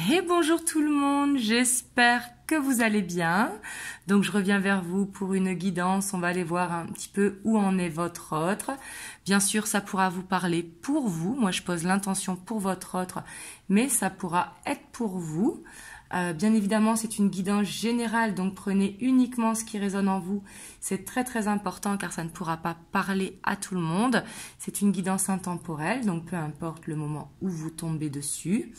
Et bonjour tout le monde, j'espère que vous allez bien. Donc je reviens vers vous pour une guidance, on va aller voir un petit peu où en est votre autre. Bien sûr, ça pourra vous parler pour vous, moi je pose l'intention pour votre autre, mais ça pourra être pour vous. Bien évidemment, c'est une guidance générale, donc prenez uniquement ce qui résonne en vous. C'est très très important car ça ne pourra pas parler à tout le monde. C'est une guidance intemporelle, donc peu importe le moment où vous tombez dessus.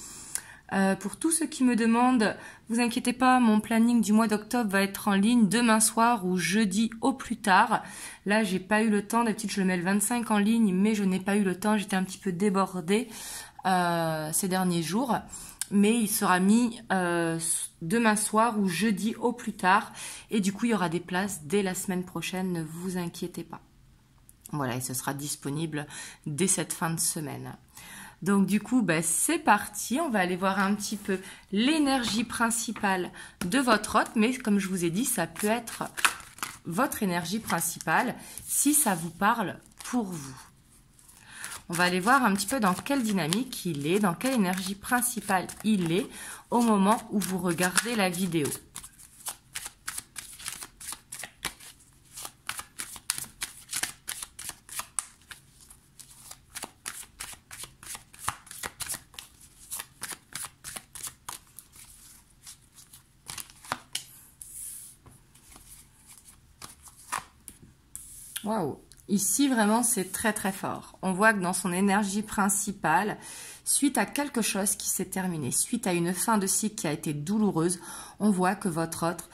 Pour tous ceux qui me demandent, vous inquiétez pas, mon planning du mois d'octobre va être en ligne demain soir ou jeudi au plus tard. Là, j'ai pas eu le temps, d'habitude je le mets le 25 en ligne, mais je n'ai pas eu le temps, j'étais un petit peu débordée ces derniers jours. Mais il sera mis demain soir ou jeudi au plus tard. Et du coup, il y aura des places dès la semaine prochaine, ne vous inquiétez pas. Voilà, et ce sera disponible dès cette fin de semaine. Donc du coup, c'est parti, on va aller voir un petit peu l'énergie principale de votre hôte, mais comme je vous ai dit, ça peut être votre énergie principale si ça vous parle pour vous. On va aller voir un petit peu dans quelle dynamique il est, dans quelle énergie principale il est au moment où vous regardez la vidéo. Waouh! Ici, vraiment, c'est très très fort. On voit que dans son énergie principale, suite à quelque chose qui s'est terminé, suite à une fin de cycle qui a été douloureuse, on voit que votre autre,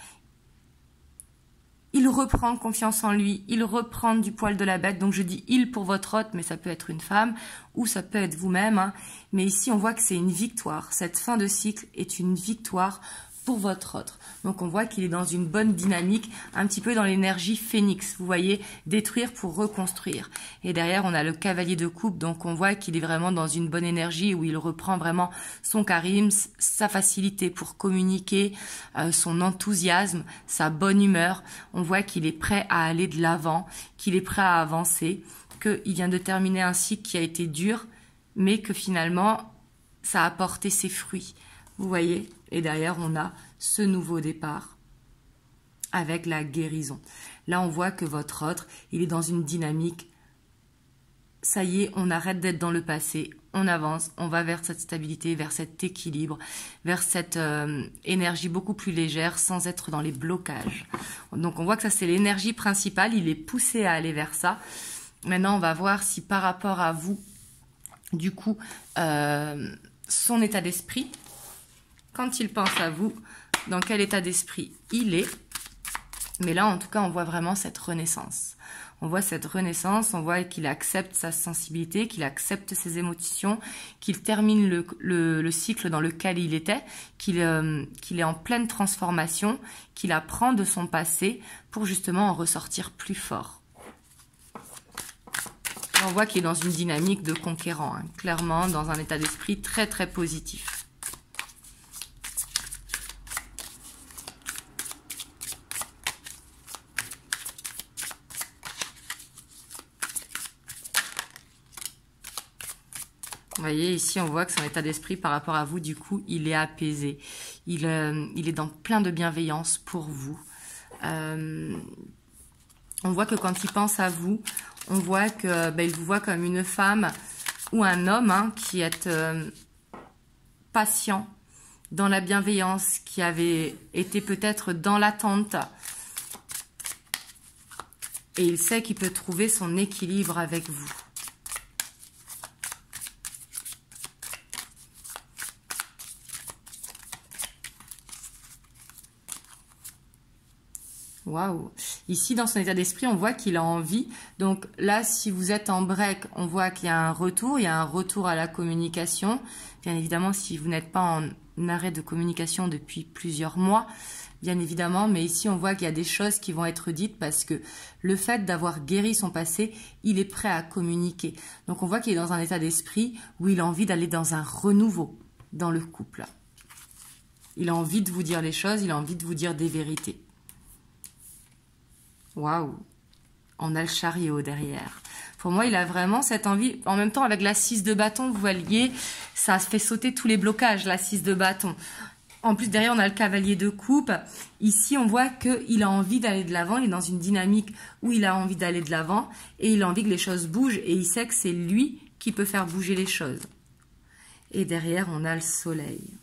il reprend confiance en lui, il reprend du poil de la bête. Donc je dis il pour votre hôte, mais ça peut être une femme ou ça peut être vous-même. Hein. Mais ici, on voit que c'est une victoire. Cette fin de cycle est une victoire pour votre autre. Donc on voit qu'il est dans une bonne dynamique, un petit peu dans l'énergie phénix, vous voyez, détruire pour reconstruire. Et derrière on a le cavalier de coupe, donc on voit qu'il est vraiment dans une bonne énergie où il reprend vraiment son charisme, sa facilité pour communiquer, son enthousiasme, sa bonne humeur. On voit qu'il est prêt à aller de l'avant, qu'il est prêt à avancer, qu'il vient de terminer un cycle qui a été dur, mais que finalement ça a porté ses fruits. Vous voyez, et derrière, on a ce nouveau départ avec la guérison. Là, on voit que votre autre, il est dans une dynamique. Ça y est, on arrête d'être dans le passé, on avance, on va vers cette stabilité, vers cet équilibre, vers cette énergie beaucoup plus légère sans être dans les blocages. Donc, on voit que ça, c'est l'énergie principale, il est poussé à aller vers ça. Maintenant, on va voir si par rapport à vous, du coup, son état d'esprit, quand il pense à vous, dans quel état d'esprit il est. Mais là, en tout cas, on voit vraiment cette renaissance. On voit cette renaissance, on voit qu'il accepte sa sensibilité, qu'il accepte ses émotions, qu'il termine le cycle dans lequel il était, qu'il est en pleine transformation, qu'il apprend de son passé pour justement en ressortir plus fort. Et on voit qu'il est dans une dynamique de conquérant, hein, clairement dans un état d'esprit très très positif. Vous voyez, ici, on voit que son état d'esprit par rapport à vous, du coup, il est apaisé. Il est dans plein de bienveillance pour vous. On voit que quand il pense à vous, on voit que il vous voit comme une femme ou un homme hein, qui est patient, dans la bienveillance, qui avait été peut-être dans l'attente. Et il sait qu'il peut trouver son équilibre avec vous. Waouh! Ici, dans son état d'esprit, on voit qu'il a envie. Donc là, si vous êtes en break, on voit qu'il y a un retour. Il y a un retour à la communication. Bien évidemment, si vous n'êtes pas en arrêt de communication depuis plusieurs mois, bien évidemment. Mais ici, on voit qu'il y a des choses qui vont être dites parce que le fait d'avoir guéri son passé, il est prêt à communiquer. Donc on voit qu'il est dans un état d'esprit où il a envie d'aller dans un renouveau dans le couple. Il a envie de vous dire les choses, il a envie de vous dire des vérités. Waouh! On a le chariot derrière. Pour moi, il a vraiment cette envie. En même temps, avec la 6 de bâton, vous voyez, ça fait sauter tous les blocages, la 6 de bâton. En plus, derrière, on a le cavalier de coupe. Ici, on voit qu'il a envie d'aller de l'avant. Il est dans une dynamique où il a envie d'aller de l'avant et il a envie que les choses bougent et il sait que c'est lui qui peut faire bouger les choses. Et derrière, on a le soleil.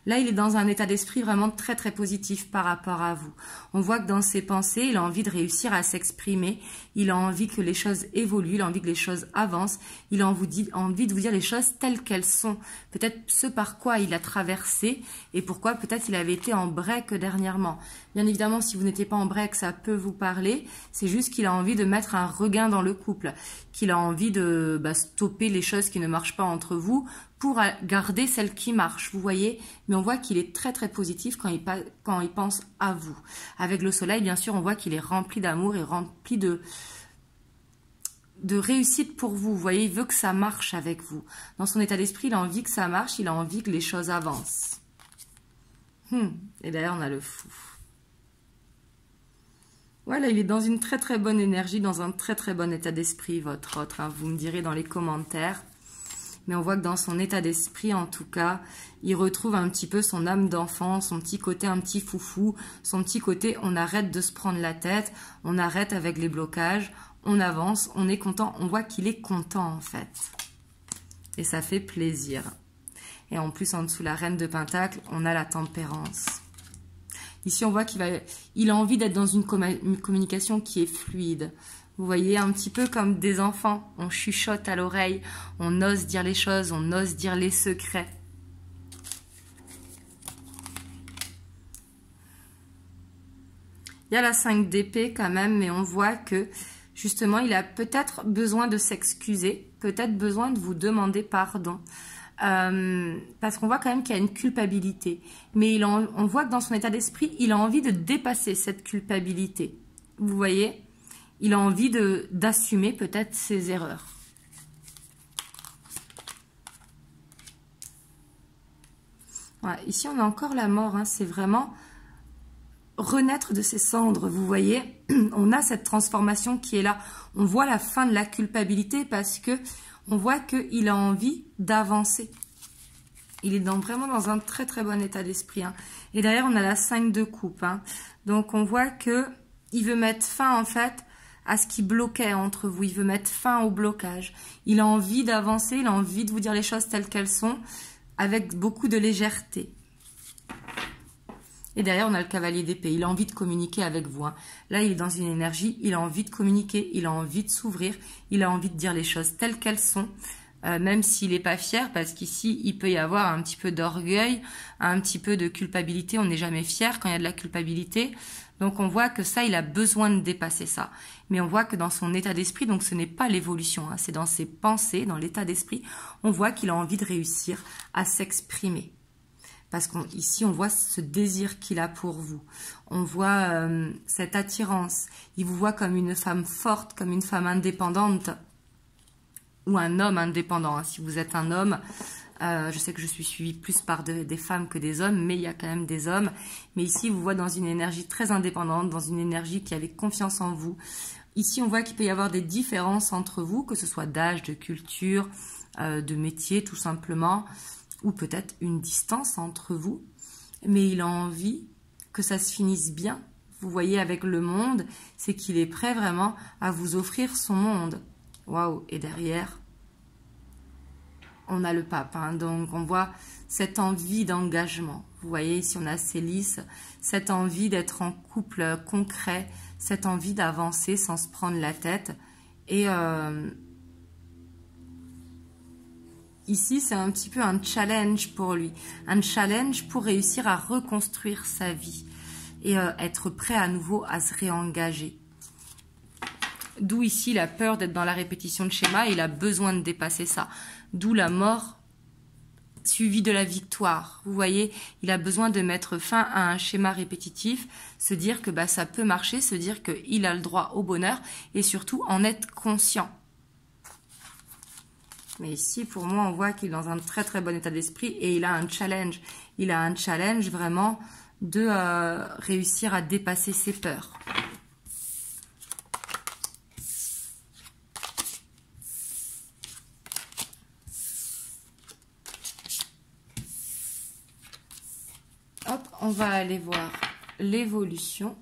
Là, il est dans un état d'esprit vraiment très très positif par rapport à vous. On voit que dans ses pensées, il a envie de réussir à s'exprimer. Il a envie que les choses évoluent, il a envie que les choses avancent. Il a envie de vous dire les choses telles qu'elles sont. Peut-être ce par quoi il a traversé et pourquoi peut-être il avait été en break dernièrement. Bien évidemment, si vous n'étiez pas en break, ça peut vous parler. C'est juste qu'il a envie de mettre un regain dans le couple, qu'il a envie de stopper les choses qui ne marchent pas entre vous pour garder celle qui marche, vous voyez. Mais on voit qu'il est très très positif quand il pense à vous. Avec le soleil, bien sûr, on voit qu'il est rempli d'amour et rempli de réussite pour vous. Vous voyez, il veut que ça marche avec vous. Dans son état d'esprit, il a envie que ça marche, il a envie que les choses avancent. Et d'ailleurs, on a le fou. Voilà, il est dans une très très bonne énergie, dans un très très bon état d'esprit, votre autre. Vous me direz dans les commentaires. Mais on voit que dans son état d'esprit, en tout cas, il retrouve un petit peu son âme d'enfant, son petit côté un petit foufou, son petit côté on arrête de se prendre la tête, on arrête avec les blocages, on avance, on est content. On voit qu'il est content en fait. Et ça fait plaisir. Et en plus, en dessous, la reine de Pentacle, on a la tempérance. Ici, on voit qu'il a envie d'être dans une communication qui est fluide. Vous voyez, un petit peu comme des enfants, on chuchote à l'oreille, on ose dire les choses, on ose dire les secrets. Il y a la 5 d'épée quand même, mais on voit que justement, il a peut-être besoin de s'excuser, peut-être besoin de vous demander pardon. Parce qu'on voit quand même qu'il y a une culpabilité. Mais on voit que dans son état d'esprit, il a envie de dépasser cette culpabilité. Vous voyez ? Il a envie d'assumer peut-être ses erreurs. Voilà, ici, on a encore la mort. C'est vraiment renaître de ses cendres. Vous voyez, on a cette transformation qui est là. On voit la fin de la culpabilité parce que on voit qu'il a envie d'avancer. Il est vraiment dans un très très bon état d'esprit. Et derrière, on a la 5 de coupe. Donc, on voit qu'il veut mettre fin en fait à ce qui bloquait entre vous. Il veut mettre fin au blocage. Il a envie d'avancer, il a envie de vous dire les choses telles qu'elles sont, avec beaucoup de légèreté. Et derrière, on a le cavalier d'épée. Il a envie de communiquer avec vous. Là, il est dans une énergie, il a envie de communiquer, il a envie de s'ouvrir, il a envie de dire les choses telles qu'elles sont, même s'il n'est pas fier, parce qu'ici, il peut y avoir un petit peu d'orgueil, un petit peu de culpabilité. On n'est jamais fier quand il y a de la culpabilité. Donc, on voit que ça, il a besoin de dépasser ça. Mais on voit que dans son état d'esprit, donc ce n'est pas l'évolution, c'est dans ses pensées, dans l'état d'esprit, on voit qu'il a envie de réussir à s'exprimer. Parce qu'ici, on voit ce désir qu'il a pour vous. On voit cette attirance. Il vous voit comme une femme forte, comme une femme indépendante. Ou un homme indépendant. Si vous êtes un homme, je sais que je suis suivie plus par des femmes que des hommes, mais il y a quand même des hommes. Mais ici, vous voit dans une énergie très indépendante, dans une énergie qui avait confiance en vous. Ici, on voit qu'il peut y avoir des différences entre vous, que ce soit d'âge, de culture, de métier, tout simplement, ou peut-être une distance entre vous. Mais il a envie que ça se finisse bien. Vous voyez, avec le monde, c'est qu'il est prêt vraiment à vous offrir son monde. Waouh! Et derrière, on a le pape, donc on voit cette envie d'engagement. Vous voyez, ici on a Célis, cette envie d'être en couple concret, cette envie d'avancer sans se prendre la tête. Et ici, c'est un petit peu un challenge pour lui, un challenge pour réussir à reconstruire sa vie et être prêt à nouveau à se réengager. D'où ici la peur d'être dans la répétition de schéma, il a besoin de dépasser ça. D'où la mort suivie de la victoire. Vous voyez, il a besoin de mettre fin à un schéma répétitif, se dire que ça peut marcher, se dire qu'il a le droit au bonheur et surtout en être conscient. Mais ici, pour moi, on voit qu'il est dans un très très bon état d'esprit et il a un challenge. Il a un challenge vraiment de réussir à dépasser ses peurs. on va aller voir l'évolution.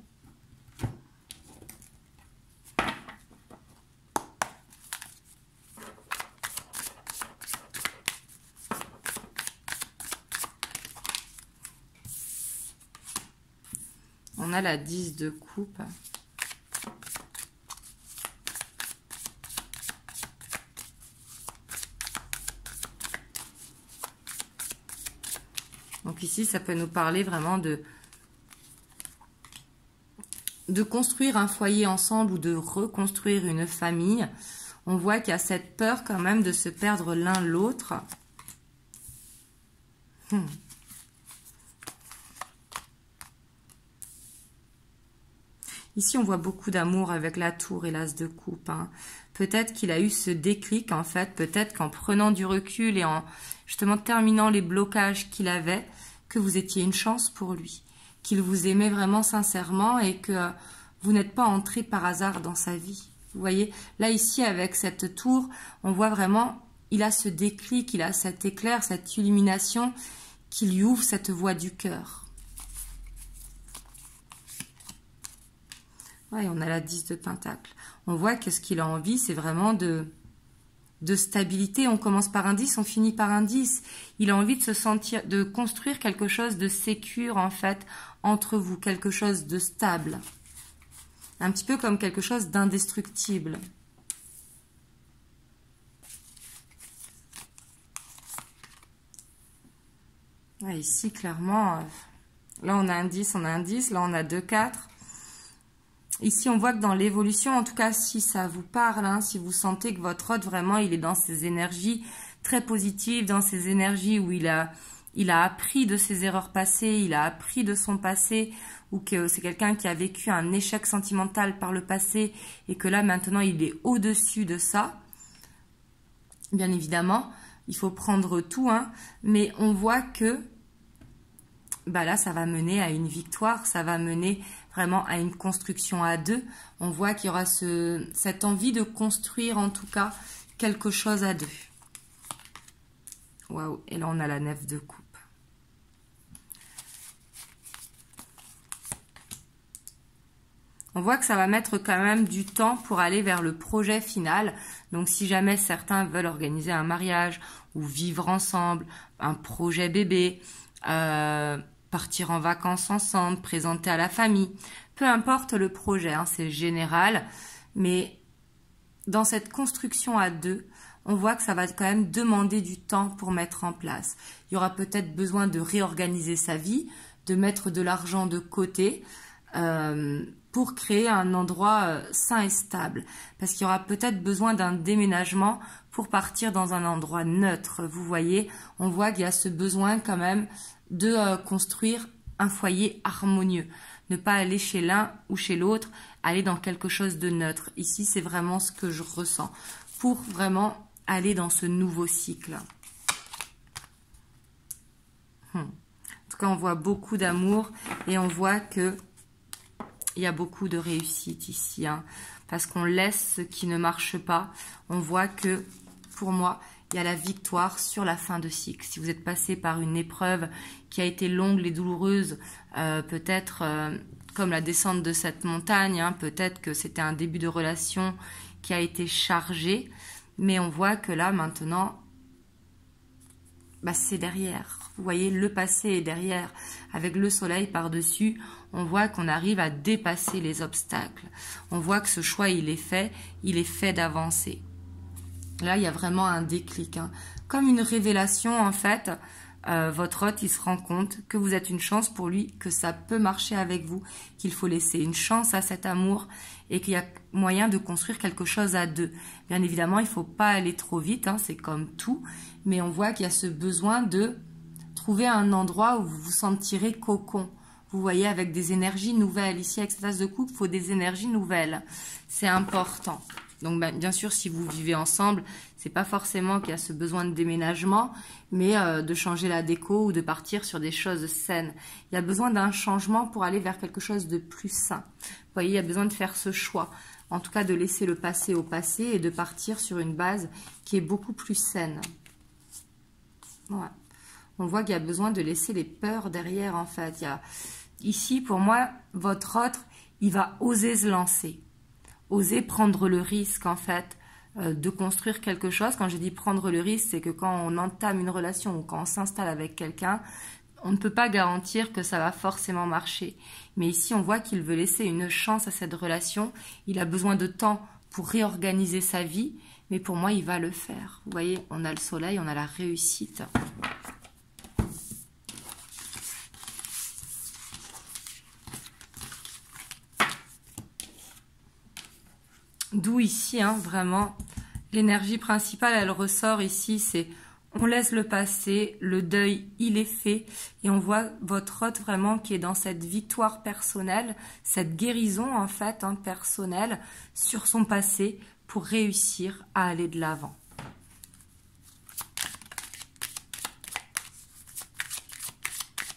On a la 10 de coupe. Donc ici, ça peut nous parler vraiment de construire un foyer ensemble ou de reconstruire une famille. On voit qu'il y a cette peur quand même de se perdre l'un l'autre. Ici, on voit beaucoup d'amour avec la tour et l'as de coupe. Hein. Peut-être qu'il a eu ce déclic, en fait. Peut-être qu'en prenant du recul et en justement terminant les blocages qu'il avait, que vous étiez une chance pour lui. Qu'il vous aimait vraiment sincèrement et que vous n'êtes pas entré par hasard dans sa vie. Vous voyez, là, ici, avec cette tour, on voit vraiment, il a ce déclic, il a cet éclair, cette illumination qui lui ouvre cette voie du cœur. Et on a la 10 de Pentacle. On voit que ce qu'il a envie, c'est vraiment de stabilité. On commence par un 10, on finit par un 10. Il a envie de se sentir, de construire quelque chose de sécure, en fait, entre vous. Quelque chose de stable. Un petit peu comme quelque chose d'indestructible. Ici, clairement, là, on a un 10, on a un 10. Là, on a 2, 4. Ici, on voit que dans l'évolution, en tout cas, si ça vous parle, hein, si vous sentez que votre hôte, vraiment, il est dans ses énergies très positives, dans ses énergies où il a appris de ses erreurs passées, il a appris de son passé, ou que c'est quelqu'un qui a vécu un échec sentimental par le passé, et que là, maintenant, il est au-dessus de ça. Bien évidemment, il faut prendre tout, hein, mais on voit que là, ça va mener à une victoire, ça va mener vraiment à une construction à deux. On voit qu'il y aura cette envie de construire, en tout cas, quelque chose à deux. Waouh, et là, on a la 9 de coupe. On voit que ça va mettre quand même du temps pour aller vers le projet final. Donc, si jamais certains veulent organiser un mariage ou vivre ensemble, un projet bébé, partir en vacances ensemble, présenter à la famille, peu importe le projet, hein, c'est général, mais dans cette construction à deux, on voit que ça va quand même demander du temps pour mettre en place. Il y aura peut-être besoin de réorganiser sa vie, de mettre de l'argent de côté pour créer un endroit sain et stable, parce qu'il y aura peut-être besoin d'un déménagement pour partir dans un endroit neutre. Vous voyez, on voit qu'il y a ce besoin quand même de construire un foyer harmonieux. Ne pas aller chez l'un ou chez l'autre, aller dans quelque chose de neutre. Ici, c'est vraiment ce que je ressens pour vraiment aller dans ce nouveau cycle. En tout cas, on voit beaucoup d'amour et on voit que il y a beaucoup de réussite ici, hein, parce qu'on laisse ce qui ne marche pas. On voit que, pour moi, il y a la victoire sur la fin de cycle. Si vous êtes passé par une épreuve qui a été longue et douloureuse, peut-être comme la descente de cette montagne, hein, peut-être que c'était un début de relation qui a été chargé, mais on voit que là, maintenant, c'est derrière. Vous voyez, le passé est derrière. Avec le soleil par-dessus, on voit qu'on arrive à dépasser les obstacles. On voit que ce choix, il est fait d'avancer. Là, il y a vraiment un déclic, hein. Comme une révélation, en fait. Votre hôte, il se rend compte que vous êtes une chance pour lui, que ça peut marcher avec vous, qu'il faut laisser une chance à cet amour et qu'il y a moyen de construire quelque chose à deux. Bien évidemment, il ne faut pas aller trop vite, hein, c'est comme tout, mais on voit qu'il y a ce besoin de trouver un endroit où vous vous sentirez cocon. Vous voyez, avec des énergies nouvelles. Ici, avec cette as de coupe, il faut des énergies nouvelles. C'est important. Donc, bien sûr, si vous vivez ensemble, c'est pas forcément qu'il y a ce besoin de déménagement, mais de changer la déco ou de partir sur des choses saines. Il y a besoin d'un changement pour aller vers quelque chose de plus sain. Vous voyez, il y a besoin de faire ce choix. En tout cas, de laisser le passé au passé et de partir sur une base qui est beaucoup plus saine. Voilà. on voit qu'il y a besoin de laisser les peurs derrière, en fait. Il y a... Ici, pour moi, votre autre, il va oser se lancer, oser prendre le risque, en fait, de construire quelque chose. Quand je dis prendre le risque, c'est que quand on entame une relation ou quand on s'installe avec quelqu'un, on ne peut pas garantir que ça va forcément marcher. Mais ici, on voit qu'il veut laisser une chance à cette relation. Il a besoin de temps pour réorganiser sa vie, mais pour moi, il va le faire. Vous voyez, on a le soleil, on a la réussite. D'où ici, hein, vraiment, l'énergie principale, elle ressort ici, c'est on laisse le passé, le deuil, il est fait, et on voit votre hôte vraiment qui est dans cette victoire personnelle, cette guérison en fait, hein, personnelle, sur son passé, pour réussir à aller de l'avant.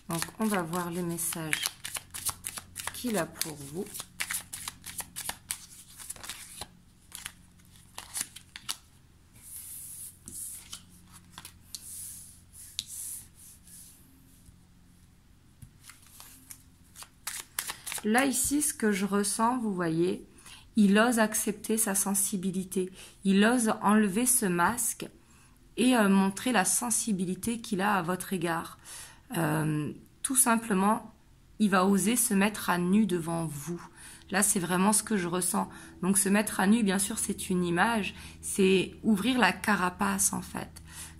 Donc, on va voir les messages qu'il a pour vous. Là, ici, ce que je ressens, vous voyez, il ose accepter sa sensibilité. Il ose enlever ce masque et montrer la sensibilité qu'il a à votre égard. Tout simplement, il va oser se mettre à nu devant vous. Là, c'est vraiment ce que je ressens. Donc, se mettre à nu, bien sûr, c'est une image. C'est ouvrir la carapace, en fait.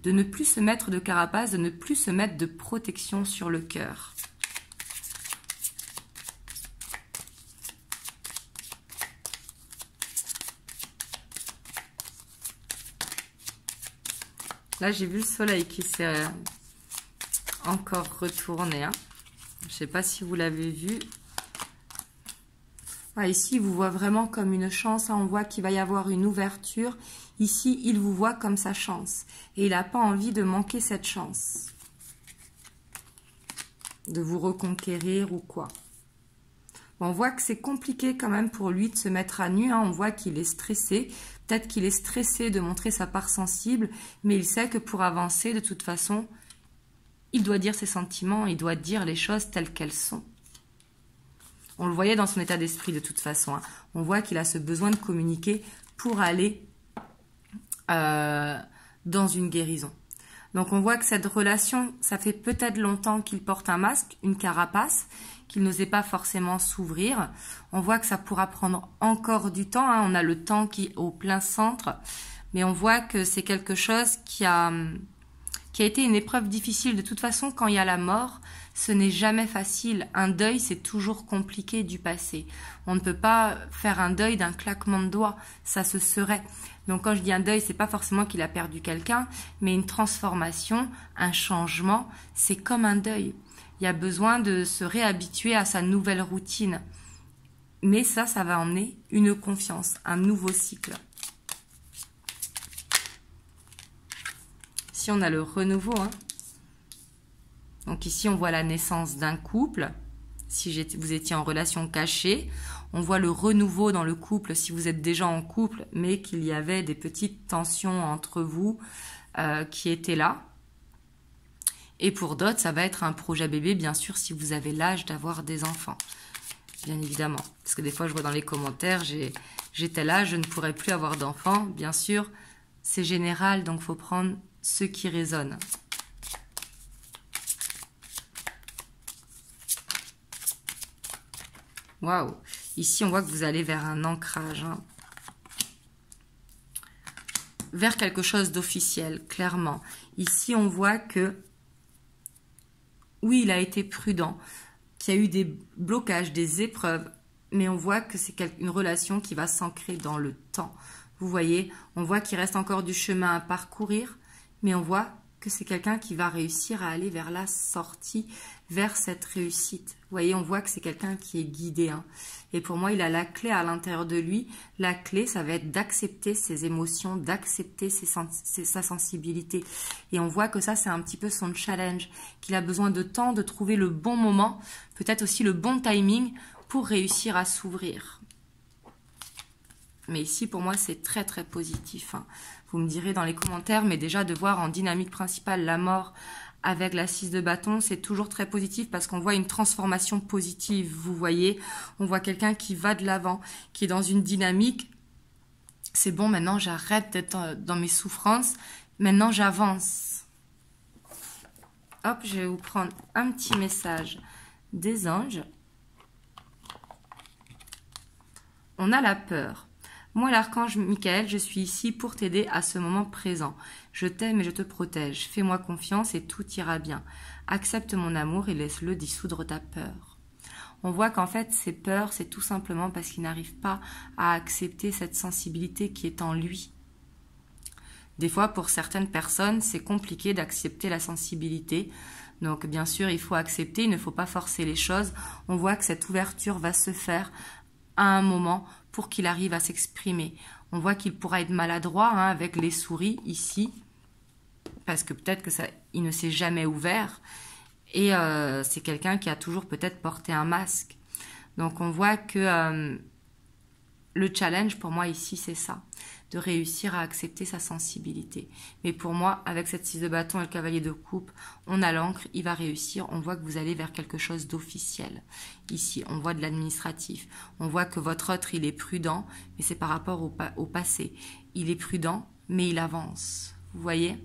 De ne plus se mettre de carapace, de ne plus se mettre de protection sur le cœur. Là, j'ai vu le soleil qui s'est encore retourné. Hein. Je ne sais pas si vous l'avez vu. Ah, ici, il vous voit vraiment comme une chance. Hein. On voit qu'il va y avoir une ouverture. Ici, il vous voit comme sa chance. Et il n'a pas envie de manquer cette chance. De vous reconquérir ou quoi. On voit que c'est compliqué quand même pour lui de se mettre à nu. Hein. On voit qu'il est stressé. Peut-être qu'il est stressé de montrer sa part sensible, mais il sait que pour avancer, de toute façon, il doit dire ses sentiments, il doit dire les choses telles qu'elles sont. On le voyait dans son état d'esprit de toute façon. Hein. On voit qu'il a ce besoin de communiquer pour aller dans une guérison. Donc on voit que cette relation, ça fait peut-être longtemps qu'il porte un masque, une carapace, qu'il n'osait pas forcément s'ouvrir. On voit que ça pourra prendre encore du temps. Hein. On a le temps qui est au plein centre. Mais on voit que c'est quelque chose qui a été une épreuve difficile. De toute façon, quand il y a la mort, ce n'est jamais facile. Un deuil, c'est toujours compliqué du passé. On ne peut pas faire un deuil d'un claquement de doigts. Ça se serait. Donc quand je dis un deuil, c'est pas forcément qu'il a perdu quelqu'un, mais une transformation, un changement, c'est comme un deuil. Il y a besoin de se réhabituer à sa nouvelle routine. Mais ça va emmener une confiance, un nouveau cycle. Ici, on a le renouveau. Hein. Donc ici, on voit la naissance d'un couple. Si vous étiez en relation cachée, on voit le renouveau dans le couple si vous êtes déjà en couple, mais qu'il y avait des petites tensions entre vous qui étaient là. Et pour d'autres, ça va être un projet bébé, bien sûr, si vous avez l'âge d'avoir des enfants. Bien évidemment. Parce que des fois, je vois dans les commentaires, j'ai tel âge, je ne pourrai plus avoir d'enfants. Bien sûr, c'est général, donc il faut prendre ce qui résonne. Waouh! Ici, on voit que vous allez vers un ancrage. Hein. Vers quelque chose d'officiel, clairement. Ici, on voit que oui, il a été prudent, qu'il y a eu des blocages, des épreuves, mais on voit que c'est une relation qui va s'ancrer dans le temps. Vous voyez, on voit qu'il reste encore du chemin à parcourir, mais on voit que c'est quelqu'un qui va réussir à aller vers la sortie, vers cette réussite. Vous voyez, on voit que c'est quelqu'un qui est guidé. Hein. Et pour moi, il a la clé à l'intérieur de lui. La clé, ça va être d'accepter ses émotions, d'accepter sa sensibilité. Et on voit que ça, c'est un petit peu son challenge, qu'il a besoin de temps, de trouver le bon moment, peut-être aussi le bon timing pour réussir à s'ouvrir. Mais ici, pour moi, c'est très, très positif. Hein. Vous me direz dans les commentaires, mais déjà de voir en dynamique principale la mort avec la 6 de bâton, c'est toujours très positif parce qu'on voit une transformation positive, vous voyez. On voit quelqu'un qui va de l'avant, qui est dans une dynamique. C'est bon, maintenant j'arrête d'être dans mes souffrances, maintenant j'avance. Hop, je vais vous prendre un petit message des anges. On a la peur. Moi, l'archange Michael, je suis ici pour t'aider à ce moment présent. Je t'aime et je te protège. Fais-moi confiance et tout ira bien. Accepte mon amour et laisse-le dissoudre ta peur. On voit qu'en fait, ces peurs, c'est tout simplement parce qu'il n'arrive pas à accepter cette sensibilité qui est en lui. Des fois, pour certaines personnes, c'est compliqué d'accepter la sensibilité. Donc, bien sûr, il faut accepter, il ne faut pas forcer les choses. On voit que cette ouverture va se faire à un moment pour qu'il arrive à s'exprimer. On voit qu'il pourra être maladroit avec les souris ici, parce que peut-être que il ne s'est jamais ouvert. Et c'est quelqu'un qui a toujours peut-être porté un masque. Donc, on voit que le challenge pour moi ici, c'est ça, de réussir à accepter sa sensibilité. Mais pour moi, avec cette 6 de bâton et le cavalier de coupe, on a l'encre, il va réussir. On voit que vous allez vers quelque chose d'officiel. Ici, on voit de l'administratif. On voit que votre autre, il est prudent, mais c'est par rapport au passé. Il est prudent, mais il avance. Vous voyez ?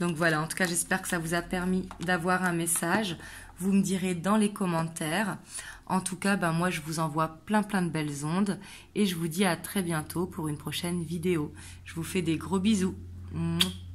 Donc voilà, en tout cas, j'espère que ça vous a permis d'avoir un message. Vous me direz dans les commentaires. En tout cas, moi, je vous envoie plein de belles ondes et je vous dis à très bientôt pour une prochaine vidéo. Je vous fais des gros bisous. Mouah.